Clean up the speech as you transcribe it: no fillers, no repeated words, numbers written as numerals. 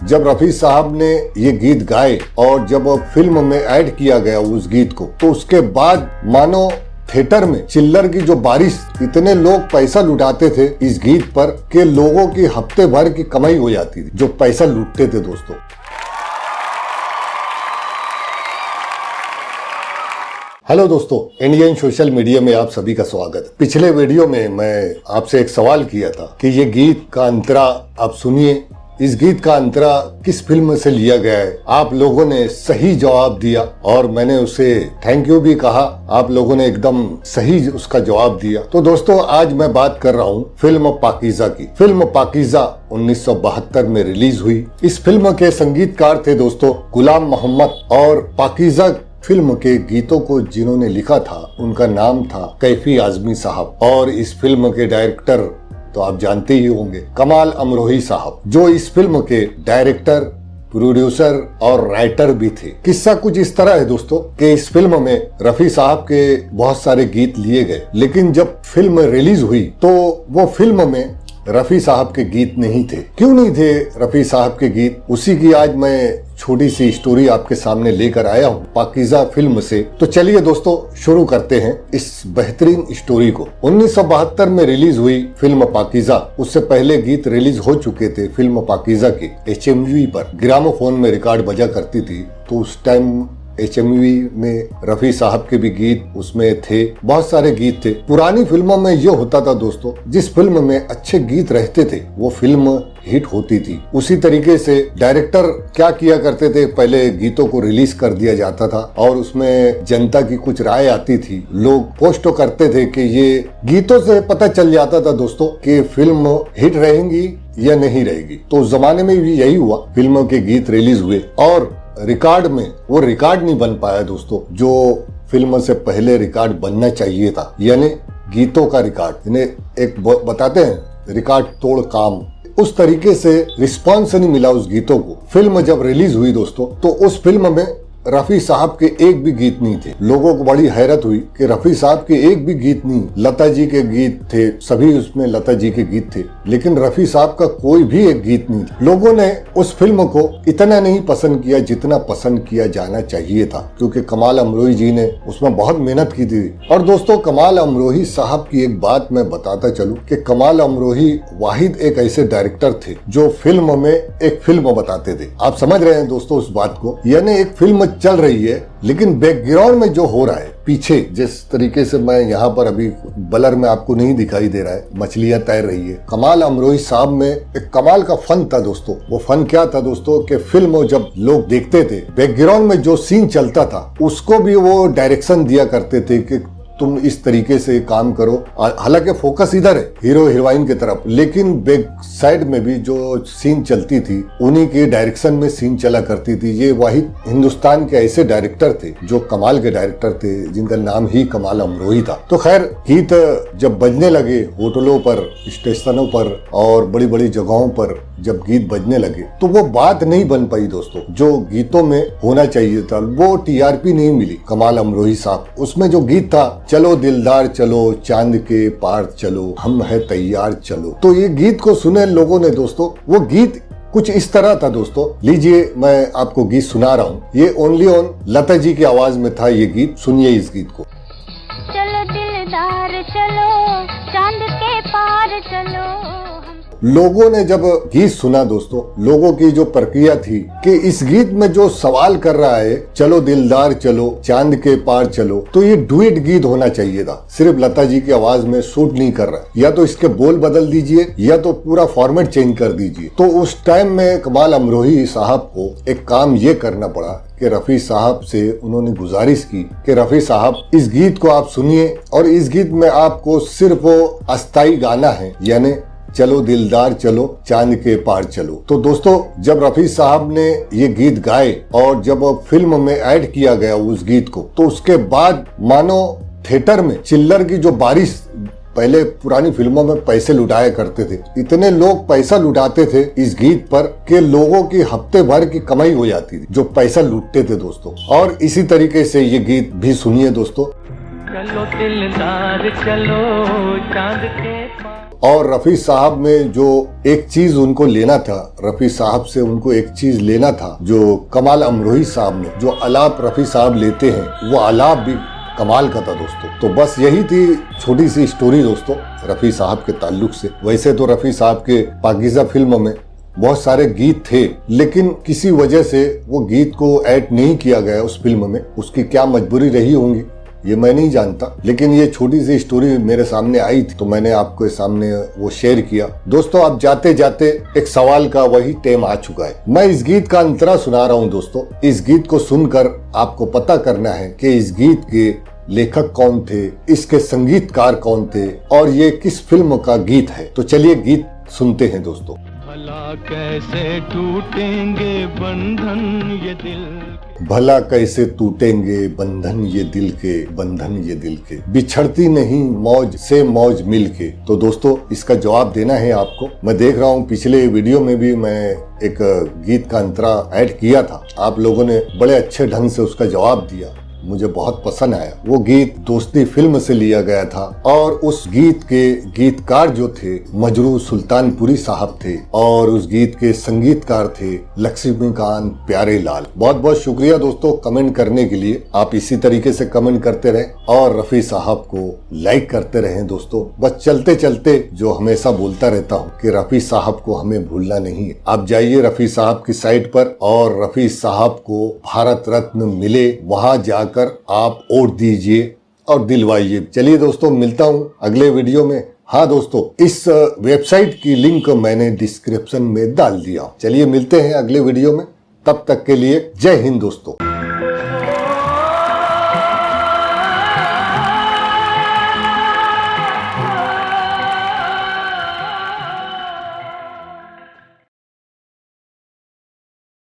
जब रफी साहब ने ये गीत गाए और जब फिल्म में ऐड किया गया उस गीत को, तो उसके बाद मानो थिएटर में चिल्लर की जो बारिश, इतने लोग पैसा लुटाते थे इस गीत पर कि लोगों की हफ्ते भर की कमाई हो जाती थी जो पैसा लूटते थे दोस्तों। हेलो दोस्तों, इंडियन सोशल मीडिया में आप सभी का स्वागत। पिछले वीडियो में मैं आपसे एक सवाल किया था कि ये गीत का अंतरा आप सुनिए, इस गीत का अंतरा किस फिल्म से लिया गया है। आप लोगों ने सही जवाब दिया और मैंने उसे थैंक यू भी कहा। आप लोगों ने एकदम सही उसका जवाब दिया। तो दोस्तों, आज मैं बात कर रहा हूँ फिल्म पाकीज़ा की। फिल्म पाकीज़ा 1972 में रिलीज हुई। इस फिल्म के संगीतकार थे दोस्तों गुलाम मोहम्मद, और पाकीज़ा फिल्म के गीतों को जिन्होंने लिखा था उनका नाम था कैफी आजमी साहब, और इस फिल्म के डायरेक्टर तो आप जानते ही होंगे कमाल अमरोही साहब, जो इस फिल्म के डायरेक्टर, प्रोड्यूसर और राइटर भी थे। किस्सा कुछ इस तरह है दोस्तों कि इस फिल्म में रफी साहब के बहुत सारे गीत लिए गए, लेकिन जब फिल्म रिलीज हुई तो वो फिल्म में रफी साहब के गीत नहीं थे। क्यों नहीं थे रफी साहब के गीत, उसी की आज मैं छोटी सी स्टोरी आपके सामने लेकर आया हूँ पाकीज़ा फिल्म से। तो चलिए दोस्तों, शुरू करते हैं इस बेहतरीन स्टोरी को। 1972 में रिलीज हुई फिल्म पाकीज़ा। उससे पहले गीत रिलीज हो चुके थे फिल्म पाकीज़ा के। HMV पर ग्रामोफोन में रिकॉर्ड बजा करती थी, तो उस टाइम HMV में रफी साहब के भी गीत उसमें थे, बहुत सारे गीत थे। पुरानी फिल्मों में ये होता था दोस्तों, जिस फिल्म में अच्छे गीत रहते थे वो फिल्म हिट होती थी। उसी तरीके से डायरेक्टर क्या किया करते थे, पहले गीतों को रिलीज कर दिया जाता था और उसमें जनता की कुछ राय आती थी। लोग पोस्ट करते थे कि ये गीतों से पता चल जाता था दोस्तों कि फिल्म हिट रहेगी या नहीं रहेगी। तो उस जमाने में भी यही हुआ, फिल्मों के गीत रिलीज हुए और रिकॉर्ड में वो रिकॉर्ड नहीं बन पाया दोस्तों जो फिल्म से पहले रिकॉर्ड बनना चाहिए था, यानी गीतों का रिकॉर्ड। इन्हें एक बताते हैं रिकॉर्ड तोड़ काम, उस तरीके से रिस्पांस नहीं मिला उस गीतों को। फिल्म जब रिलीज हुई दोस्तों, तो उस फिल्म में रफी साहब के एक भी गीत नहीं थे। लोगों को बड़ी हैरत हुई कि रफी साहब के एक भी गीत नहीं, लता जी के गीत थे, सभी उसमें लता जी के गीत थे, लेकिन रफी साहब का कोई भी एक गीत नहीं था। लोगों ने उस फिल्म को इतना नहीं पसंद किया जितना पसंद किया जाना चाहिए था, क्योंकि कमाल अमरोही जी ने उसमें बहुत मेहनत की थी। और दोस्तों, कमाल अमरोही साहब की एक बात मैं बताता चलूं कि कमाल अमरोही वाहिद एक ऐसे डायरेक्टर थे जो फिल्म में एक फिल्म बताते थे। आप समझ रहे हैं दोस्तों उस बात को, यानी एक फिल्म चल रही है लेकिन बैकग्राउंड में जो हो रहा है पीछे, जिस तरीके से मैं यहाँ पर अभी ब्लर में आपको नहीं दिखाई दे रहा है, मछलियां तैर रही है। कमाल अमरोही साहब में एक कमाल का फन था दोस्तों। वो फन क्या था दोस्तों कि फिल्म जब लोग देखते थे, बैकग्राउंड में जो सीन चलता था उसको भी वो डायरेक्शन दिया करते थे कि तुम इस तरीके से काम करो। हालांकि फोकस इधर है हीरो हीरोइन की तरफ, लेकिन बैक साइड में भी जो सीन चलती थी उन्हीं के डायरेक्शन में सीन चला करती थी। ये वाहिद हिंदुस्तान के ऐसे डायरेक्टर थे जो कमाल के डायरेक्टर थे, जिनका नाम ही कमाल अमरोही था। तो खैर, गीत जब बजने लगे होटलों पर, स्टेशनों पर और बड़ी बड़ी जगहों पर जब गीत बजने लगे, तो वो बात नहीं बन पाई दोस्तों जो गीतों में होना चाहिए था। वो TRP नहीं मिली कमाल अमरोही साहब। उसमें जो गीत था, चलो दिलदार चलो, चांद के पार चलो, हम है तैयार चलो, तो ये गीत को सुने लोगों ने दोस्तों। वो गीत कुछ इस तरह था दोस्तों। लीजिए, मैं आपको गीत सुना रहा हूँ। ये ओनली ऑन लता जी की आवाज में था ये गीत। सुनिए इस गीत को। चलो दिलदार चलो, चांद के पार चलो। लोगों ने जब गीत सुना दोस्तों, लोगों की जो प्रक्रिया थी कि इस गीत में जो सवाल कर रहा है चलो दिलदार चलो, चांद के पार चलो, तो ये डुएट गीत होना चाहिए था। सिर्फ लता जी की आवाज में सूट नहीं कर रहा, या तो इसके बोल बदल दीजिए या तो पूरा फॉर्मेट चेंज कर दीजिए। तो उस टाइम में कमाल अमरोही साहब को एक काम ये करना पड़ा कि रफी साहब से उन्होंने गुजारिश की कि रफी साहब, इस गीत को आप सुनिए और इस गीत में आपको सिर्फ वो अस्थाई गाना है, यानी चलो दिलदार चलो, चांद के पार चलो। तो दोस्तों, जब रफी साहब ने ये गीत गाए और जब फिल्म में ऐड किया गया उस गीत को, तो उसके बाद मानो थिएटर में चिल्लर की जो बारिश, पहले पुरानी फिल्मों में पैसे लुटाया करते थे, इतने लोग पैसा लुटाते थे इस गीत पर कि लोगों की हफ्ते भर की कमाई हो जाती थी जो पैसा लूटते थे दोस्तों। और इसी तरीके से ये गीत भी सुनिए दोस्तों। चलो दिलदार चलो, चांद के पार। और रफी साहब में जो एक चीज उनको लेना था, रफी साहब से उनको एक चीज लेना था जो कमाल अमरोही साहब ने जो आलाप रफी साहब लेते हैं, वो आलाप भी कमाल का था दोस्तों। तो बस यही थी छोटी सी स्टोरी दोस्तों रफी साहब के ताल्लुक से। वैसे तो रफी साहब के पाकीज़ा फिल्म में बहुत सारे गीत थे, लेकिन किसी वजह से वो गीत को ऐड नहीं किया गया उस फिल्म में। उसकी क्या मजबूरी रही होंगी ये मैं नहीं जानता, लेकिन ये छोटी सी स्टोरी मेरे सामने आई थी तो मैंने आपके सामने वो शेयर किया। दोस्तों अब जाते जाते एक सवाल का वही टाइम आ चुका है। मैं इस गीत का अंतरा सुना रहा हूँ दोस्तों। इस गीत को सुनकर आपको पता करना है कि इस गीत के लेखक कौन थे, इसके संगीतकार कौन थे और ये किस फिल्म का गीत है। तो चलिए गीत सुनते हैं दोस्तों। भला कैसे टूटेंगे बंधन ये दिल के, भला कैसे टूटेंगे बंधन ये दिल के, बंधन ये दिल के, बिछड़ती नहीं मौज से मौज मिल के। तो दोस्तों इसका जवाब देना है आपको। मैं देख रहा हूँ पिछले वीडियो में भी मैं एक गीत का अंतरा ऐड किया था, आप लोगों ने बड़े अच्छे ढंग से उसका जवाब दिया, मुझे बहुत पसंद आया। वो गीत दोस्ती फिल्म से लिया गया था और उस गीत के गीतकार जो थे मजरू सुल्तानपुरी साहब थे और उस गीत के संगीतकार थे लक्ष्मीकांत प्यारेलाल। बहुत बहुत शुक्रिया दोस्तों कमेंट करने के लिए। आप इसी तरीके से कमेंट करते रहें और रफी साहब को लाइक करते रहें दोस्तों। बस चलते चलते जो हमेशा बोलता रहता हूँ कि रफी साहब को हमें भूलना नहीं है। आप जाइए रफी साहब की साइट पर और रफी साहब को भारत रत्न मिले वहां जाकर आप वोट दीजिए और दिलवाइए। चलिए दोस्तों मिलता हूं अगले वीडियो में। हाँ दोस्तों इस वेबसाइट की लिंक मैंने डिस्क्रिप्शन में डाल दिया। चलिए मिलते हैं अगले वीडियो में, तब तक के लिए जय हिंद दोस्तों।